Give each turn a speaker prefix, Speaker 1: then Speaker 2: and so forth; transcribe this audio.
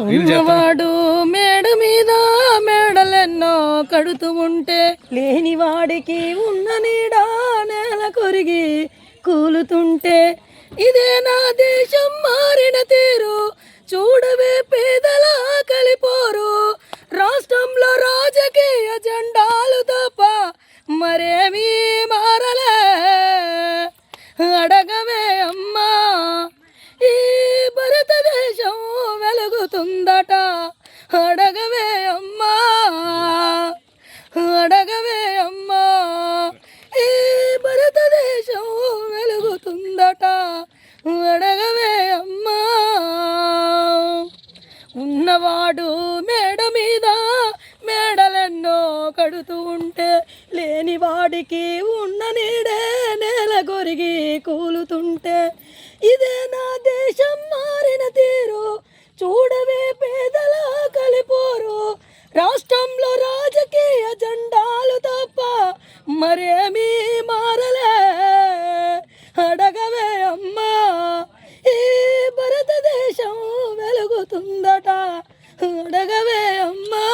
Speaker 1: ఉన్నవాడు మేడ మీద మేడలెన్నో కడుతూ ఉంటే లేనివాడికి ఉన్న నీడ నేల కొరిగి కూలుతుంటే ఇదే నా దేశం మారిన తీరు చూడవే పేదల కలిపోరు రాష్ట్రంలో రాజకీయ జెండాలు తప్ప మరేమీ మారలే అడగవే అమ్మా ఈ భారతదేశం వెలుగుతుందట అడగవే అమ్మా అడగవే అమ్మా ఈ భారతదేశం వెలుగుతుందట అడగవే అమ్మా ఉన్నవాడు మేడ మీద మేడలెన్నో కడుతూ ఉంటే లేనివాడికి ఉన్న నీడే నేల కొరిగి కూలుతుంటే ఇదే నా దేశం మారిన తీరు చూడవే పేదల కలిపోరు రాష్ట్రంలో రాజకీయ జెండాలు తప్ప మరేమీ మారలే అడగవే అమ్మా ఈ భారతదేశం వెలుగుతుందట అడగవే అమ్మా